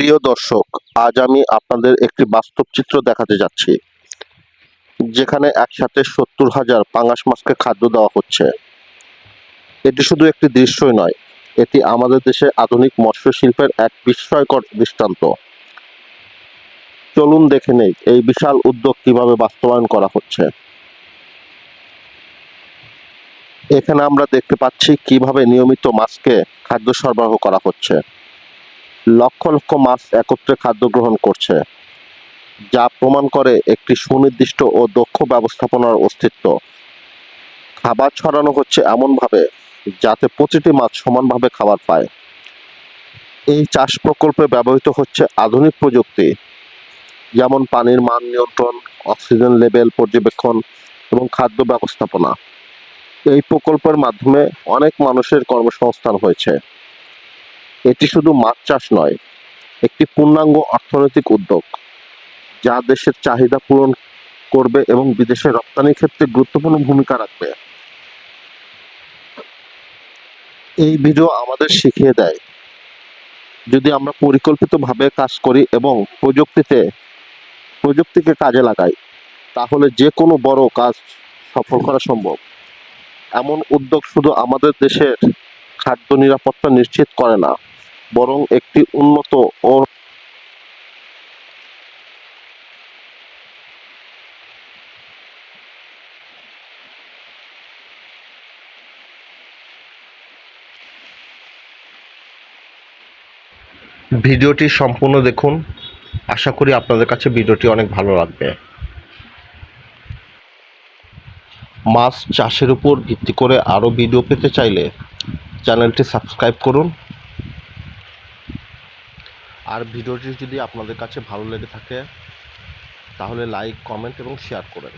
প্রিয় দর্শক, আজ আমি আপনাদের একটি বাস্তব চিত্র দেখাতে যাচ্ছি, যেখানে একসাথে ৭০,০০০ পাঙাশ মাছকে খাদ্য দেওয়া হচ্ছে। এটি শুধু একটি দৃশ্যই নয়, এটি আমাদের দেশে আধুনিক মৎস্য শিল্পের এক বিস্ময়কর দৃষ্টান্ত। চলুন দেখে নেই এই বিশাল উদ্যোগ কিভাবে বাস্তবায়ন করা হচ্ছে। এখানে আমরা দেখতে পাচ্ছি কিভাবে নিয়মিত মাছকে খাদ্য সরবরাহ করা হচ্ছে। লক্ষ লক্ষ মাছ একত্রে খাদ্য গ্রহণ করছে, যা প্রমাণ করে একটি সুনির্দিষ্ট ও দক্ষ ব্যবস্থাপনার অস্তিত্ব। খাবার ছড়ানো হচ্ছে এমনভাবে যাতে প্রতিটি মাছ সমানভাবে খাবার পায়। এই চাষ প্রকল্পে ব্যবহৃত হচ্ছে আধুনিক প্রযুক্তি, যেমন পানির মান নিয়ন্ত্রণ, অক্সিজেন লেভেল পর্যবেক্ষণ এবং খাদ্য ব্যবস্থাপনা। এই প্রকল্পের মাধ্যমে অনেক মানুষের কর্মসংস্থান হয়েছে। এটি শুধু মাছ চাষ নয়, একটি পূর্ণাঙ্গ অর্থনৈতিক উদ্যোগ, যা দেশের চাহিদা পূরণ করবে এবং বিদেশে রপ্তানির ক্ষেত্রে গুরুত্বপূর্ণ ভূমিকা রাখবে। এই ভিডিও আমাদের শিখিয়ে দেয়, যদি আমরা পরিকল্পিতভাবে কাজ করি এবং প্রযুক্তিকে কাজে লাগাই, তাহলে যে কোনো বড় কাজ সফল করা সম্ভব। এমন উদ্যোগ শুধু আমাদের দেশের খাদ্য নিরাপত্তা নিশ্চিত করে না, বরং একটি উন্নত ও ভিডিওটি সম্পূর্ণ দেখুন। আশা করি আপনাদের কাছে ভিডিওটি অনেক ভালো লাগবে। মাছ চাষের উপর ভিত্তি করে আরও ভিডিও পেতে চাইলে চ্যানেলটি সাবস্ক্রাইব করুন। আর ভিডিওটি যদি আপনাদের কাছে ভালো লেগে থাকে, তাহলে লাইক, কমেন্ট এবং শেয়ার করেন।